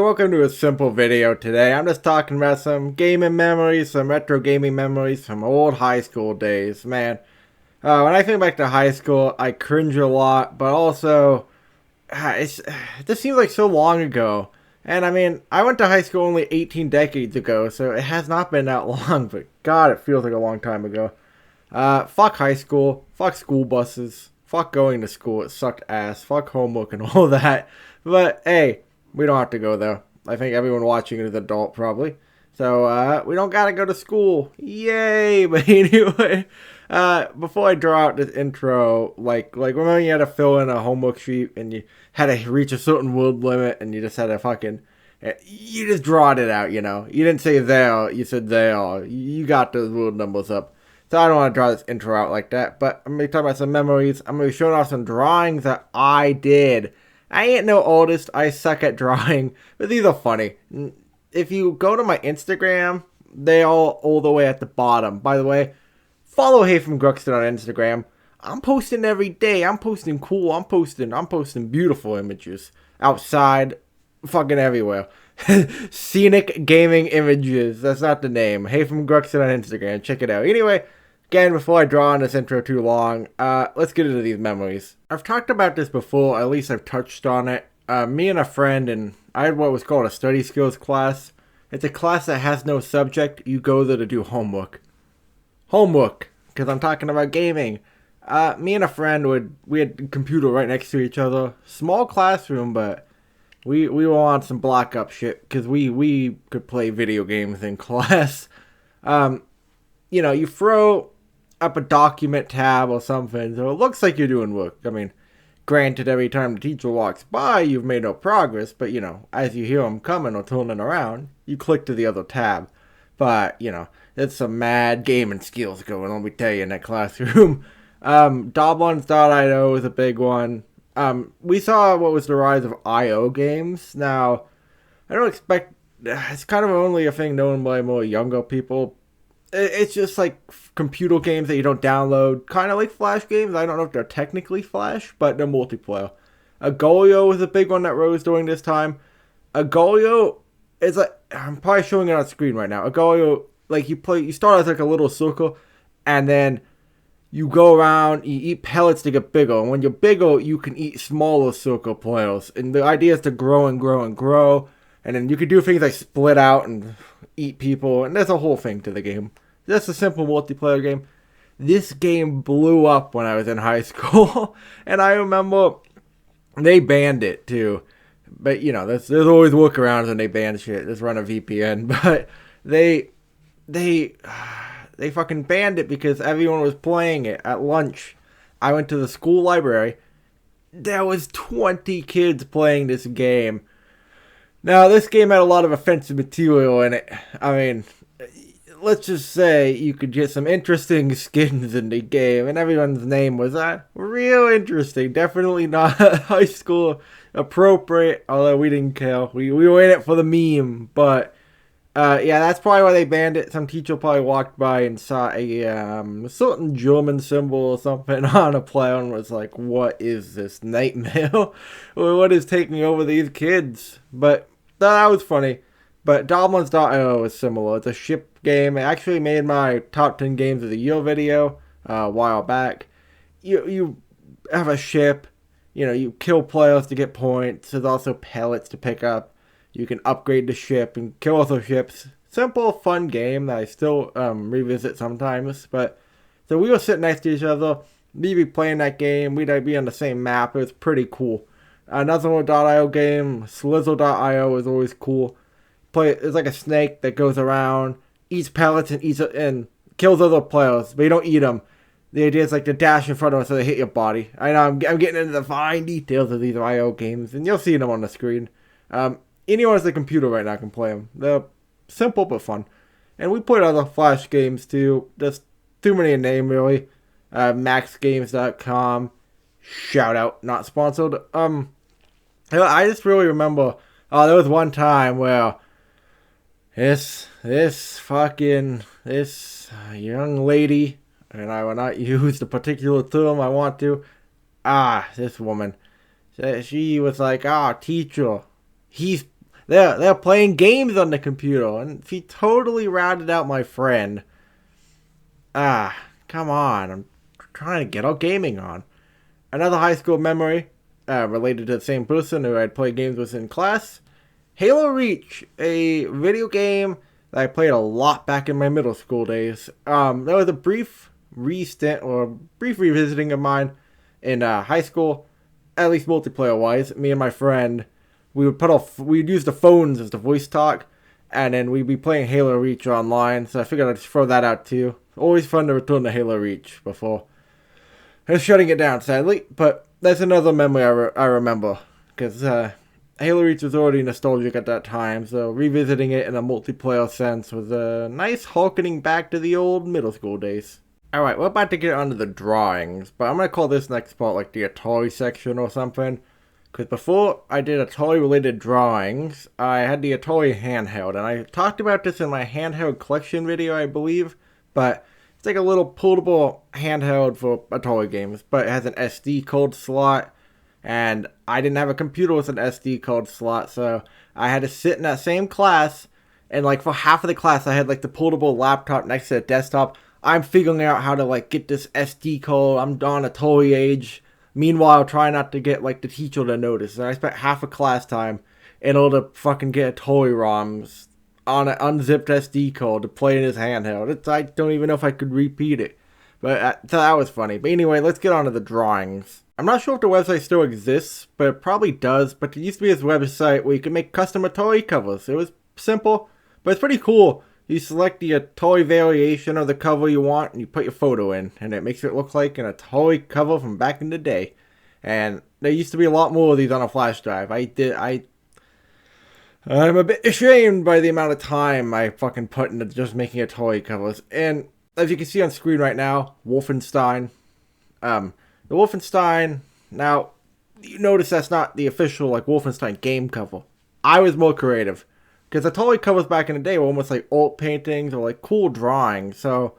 welcome to a simple video today. I'm just talking about some gaming memories, some retro gaming memories from old high school days. Man, when I think back to high school, I cringe a lot, but also, it just seems like so long ago. And I mean, I went to high school only 18 decades ago, so it has not been that long, but God, it feels like a long time ago. Fuck high school, fuck school buses, fuck going to school, it sucked ass, fuck homework and all that. But hey, we don't have to go there. I think everyone watching it is adult probably. So, we don't gotta go to school. Yay! But anyway, before I draw out this intro, like remember you had to fill in a homework sheet and you had to reach a certain word limit and you just had to fucking, you just drawed it out, you know. You didn't say there, you said there. You got those word numbers up. So I don't want to draw this intro out like that, but I'm going to talk about some memories. I'm going to be showing off some drawings that I did. I ain't no artist, I suck at drawing, but these are funny. If you go to my Instagram, they all the way at the bottom. By the way, follow Haytham Gruxton on Instagram. I'm posting every day. I'm posting cool. I'm posting beautiful images outside, fucking everywhere. Scenic gaming images. That's not the name. Haytham Gruxton on Instagram. Check it out. Anyway, again, before I draw on this intro too long, let's get into these memories. I've talked about this before, at least I've touched on it. Me and a friend, and I had what was called a study skills class. It's a class that has no subject. You go there to do homework. Homework, because I'm talking about gaming. Me and a friend we had a computer right next to each other. Small classroom, but we were on some block up shit, because we could play video games in class. You know, you throw up a document tab or something, so it looks like you're doing work. I mean, granted, every time the teacher walks by, you've made no progress, but, you know, as you hear them coming or turning around, you click to the other tab. But, you know, there's some mad gaming skills going on, let me tell you, in that classroom. Io is a big one. We saw what was the rise of IO games. Now, I don't expect, it's kind of only a thing known by more younger people. It's just like computer games that you don't download, kind of like Flash games. I don't know if they're technically Flash, but they're multiplayer. Agolio was a big one that rose during this time. Agolio is like, I'm probably showing it on screen right now. Agolio, like you start as like a little circle, and then you go around, you eat pellets to get bigger. And when you're bigger, you can eat smaller circle players. And the idea is to grow and grow and grow. And then you can do things like split out and eat people. And there's a whole thing to the game. Just a simple multiplayer game. This game blew up when I was in high school. And I remember they banned it too. But, you know, there's always workarounds when they ban shit. Just run a VPN. But they fucking banned it because everyone was playing it at lunch. I went to the school library. There was 20 kids playing this game. Now, this game had a lot of offensive material in it. I mean, let's just say you could get some interesting skins in the game, and everyone's name was real interesting. Definitely not high school appropriate, although we didn't care. We were in it for the meme, but yeah, that's probably why they banned it. Some teacher probably walked by and saw a certain German symbol or something on a player and was like, what is this nightmare? What is taking over these kids? But that was funny. But Io is similar. It's a ship game. It actually made my top 10 games of the year video a while back. You have a ship. You know, you kill players to get points. There's also pellets to pick up. You can upgrade the ship and kill other ships. Simple, fun game that I still revisit sometimes. But so we were sitting next to each other. We'd be playing that game. We'd be on the same map. It was pretty cool. Another .io game, Slizzle Io, is always cool. It's like a snake that goes around, eats pellets and kills other players, but you don't eat them. The idea is like to dash in front of them so they hit your body. I know I'm getting into the fine details of these IO games, and you'll see them on the screen. Anyone has a computer right now can play them. They're simple but fun. And we played other Flash games too. Just too many to name really. MaxGames.com. Shout out, not sponsored. I just really remember. There was one time where this young lady, and I will not use the particular term I want to. This woman. She was like, teacher, They're playing games on the computer, and she totally routed out my friend. Ah, come on. I'm trying to get our gaming on. Another high school memory related to the same person who I'd play games with in class. Halo Reach, a video game that I played a lot back in my middle school days. That was a brief brief revisiting of mine in high school, at least multiplayer wise. Me and my friend, we'd use the phones as the voice talk, and then we'd be playing Halo Reach online. So I figured I'd just throw that out too. Always fun to return to Halo Reach before shutting it down, sadly. But that's another memory I remember, because Halo Reach was already nostalgic at that time, so revisiting it in a multiplayer sense was a nice harkening back to the old middle school days. Alright, we're about to get onto the drawings, but I'm going to call this next part like the Atari section or something. Because before I did Atari related drawings, I had the Atari Handheld, and I talked about this in my handheld collection video, I believe. But it's like a little portable handheld for Atari games, but it has an SD card slot. And I didn't have a computer with an SD card slot, so I had to sit in that same class. And like for half of the class, I had like the portable laptop next to the desktop. I'm figuring out how to like get this SD card. I'm on Atari age. Meanwhile, trying not to get like the teacher to notice. And I spent half of class time in order to fucking get Atari ROMs on an unzipped SD card to play in his handheld. I don't even know if I could repeat it. But so that was funny. But anyway, let's get on to the drawings. I'm not sure if the website still exists, but it probably does. But there used to be this website where you could make custom Atari covers. It was simple, but it's pretty cool. You select the Atari variation of the cover you want, and you put your photo in, and it makes it look like an Atari cover from back in the day. And there used to be a lot more of these on a flash drive. I'm a bit ashamed by the amount of time I fucking put into just making Atari covers. And as you can see on screen right now, Wolfenstein. The Wolfenstein, now, you notice that's not the official, like, Wolfenstein game cover. I was more creative. Because Atari covers back in the day were almost like alt paintings or, like, cool drawings. So,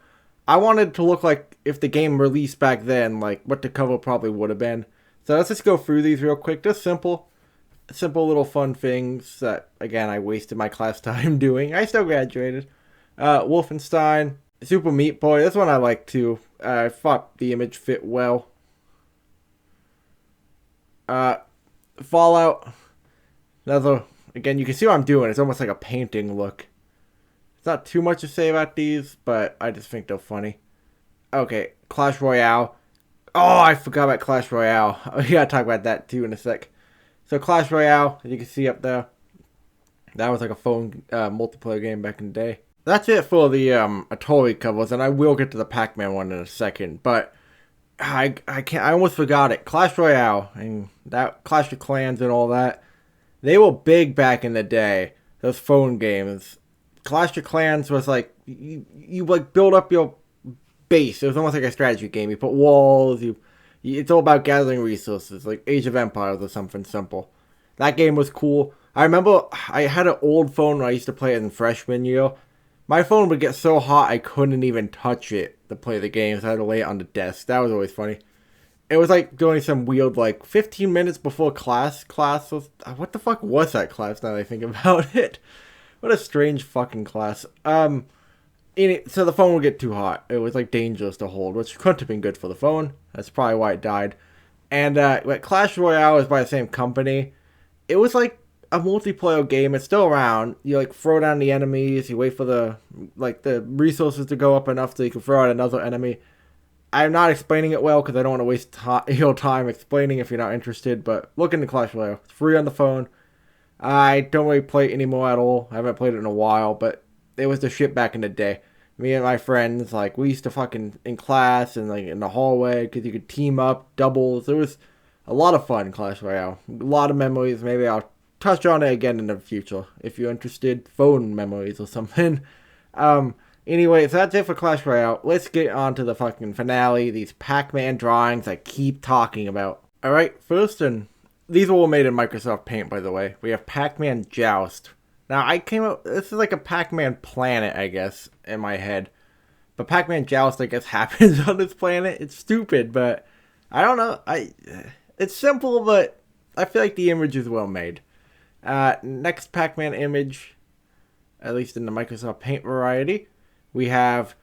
I wanted to look like if the game released back then, like, what the cover probably would have been. So, let's just go through these real quick. Just simple little fun things that, again, I wasted my class time doing. I still graduated. Wolfenstein, Super Meat Boy. This one I like, too. I thought the image fit well. Fallout. Another, again, you can see what I'm doing. It's almost like a painting look. It's not too much to say about these, but I just think they're funny. Okay, Clash Royale. Oh, I forgot about Clash Royale. We gotta talk about that too in a sec. So Clash Royale, as you can see up there, that was like a phone multiplayer game back in the day. That's it for the Atari covers, and I will get to the Pac-Man one in a second, but I almost forgot it. Clash Royale and that Clash of Clans and all that, they were big back in the day. Those phone games. Clash of Clans was like you like build up your base. It was almost like a strategy game. You put walls. It's all about gathering resources, like Age of Empires or something simple. That game was cool. I remember I had an old phone when I used to play it in freshman year. My phone would get so hot I couldn't even touch it to play the games. I had to lay it on the desk. That was always funny. It was like doing some weird, like, 15 minutes before class. Class was... What the fuck was that class now that I think about it? What a strange fucking class. So the phone would get too hot. It was, like, dangerous to hold, which couldn't have been good for the phone. That's probably why it died. And Clash Royale is by the same company. It was, like, a multiplayer game. It's still around. You like throw down the enemies. You wait for the resources to go up enough so you can throw out another enemy. I'm not explaining it well because I don't want to waste your time explaining if you're not interested. But look into Clash Royale. It's free on the phone. I don't really play it anymore at all. I haven't played it in a while, but it was the shit back in the day. Me and my friends, like, we used to fucking in class and like in the hallway because you could team up, doubles. It was a lot of fun, Clash Royale. A lot of memories. Maybe I'll touch on it again in the future if you're interested. Phone memories or something. Anyway, so that's it for Clash Royale. Let's get on to the fucking finale. These Pac-Man drawings I keep talking about. Alright, first, and these were all made in Microsoft Paint, by the way. We have Pac-Man Joust. Now, I came up... This is like a Pac-Man planet, I guess, in my head. But Pac-Man Joust, I guess, happens on this planet. It's stupid, but... I don't know. It's simple, but I feel like the image is well made. Next Pac-Man image, at least in the Microsoft Paint variety, we have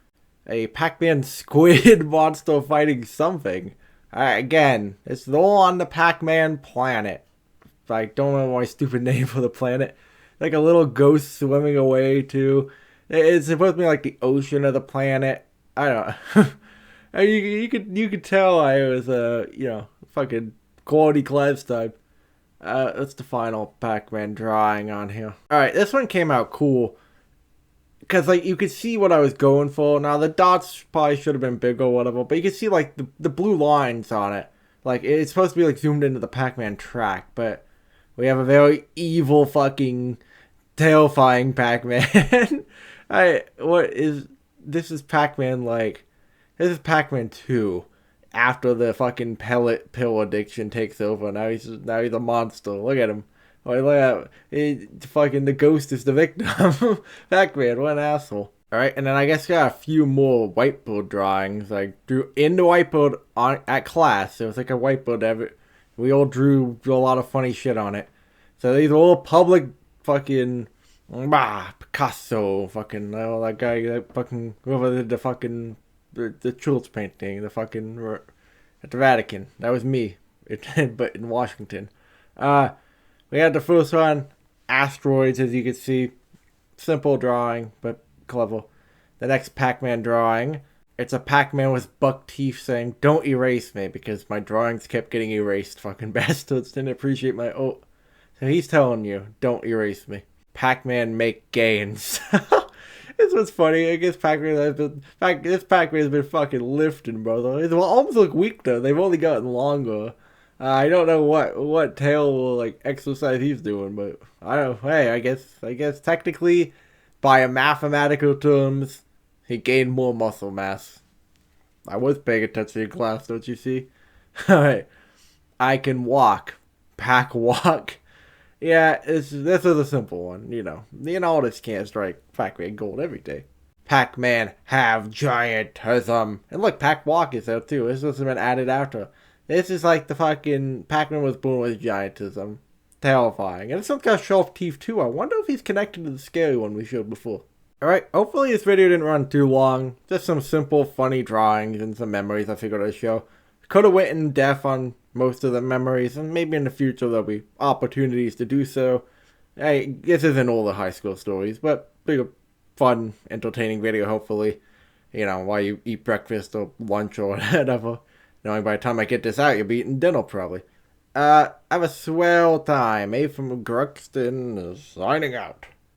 a Pac-Man squid monster fighting something. Again, it's all on the Pac-Man planet. I don't know my stupid name for the planet. Like a little ghost swimming away too. It's supposed to be like the ocean of the planet. I don't know. you could tell I was fucking quality class type. That's the final Pac-Man drawing on here. Alright, this one came out cool. Because, like, you could see what I was going for. Now, the dots probably should have been bigger or whatever. But you could see, like, the blue lines on it. Like, it's supposed to be, like, zoomed into the Pac-Man track. But we have a very evil fucking terrifying Pac-Man. This is Pac-Man, like, this is Pac-Man 2. After the fucking pellet pill addiction takes over. Now he's a monster. Look at him. Look at fucking the ghost is the victim. Pac-Man, what an asshole. Alright, and then I guess got a few more whiteboard drawings. I drew in the whiteboard at class. It was like a whiteboard. We all drew a lot of funny shit on it. So these are all public fucking Picasso, fucking that guy, that fucking whoever did the fucking the Schultz painting, the fucking at the Vatican. That was me, but in Washington. We had the first one, asteroids, as you can see. Simple drawing, but clever. The next Pac-Man drawing, it's a Pac-Man with buck teeth saying, "Don't erase me," because my drawings kept getting erased. Fucking bastards didn't appreciate my art. So he's telling you, don't erase me. Pac-Man make gains. This was funny. I guess this Pac-Man has been fucking lifting, brother. It will almost look weak though. They've only gotten longer. I don't know what tail like exercise he's doing, but I don't. Hey, I guess technically, by mathematical terms, he gained more muscle mass. I was paying attention in class, don't you see? Alright, I can walk. Pac walk. Yeah, this is a simple one. The artist can't strike Pac-Man gold every day. Pac-Man have giantism, and look, Pac walk is there too. This has been added after. This is like the fucking Pac-Man was born with giantism. Terrifying. And this one's got sharp teeth too. I wonder if he's connected to the scary one we showed before. Alright, hopefully this video didn't run too long. Just some simple, funny drawings and some memories I figured I'd show. Could have went in depth on most of the memories, and maybe in the future there'll be opportunities to do so. Hey, this isn't all the high school stories, but big, fun, entertaining video, hopefully. While you eat breakfast or lunch or whatever. Knowing by the time I get this out, you'll be eating dinner, probably. Have a swell time. Haytham from Gruxton is signing out.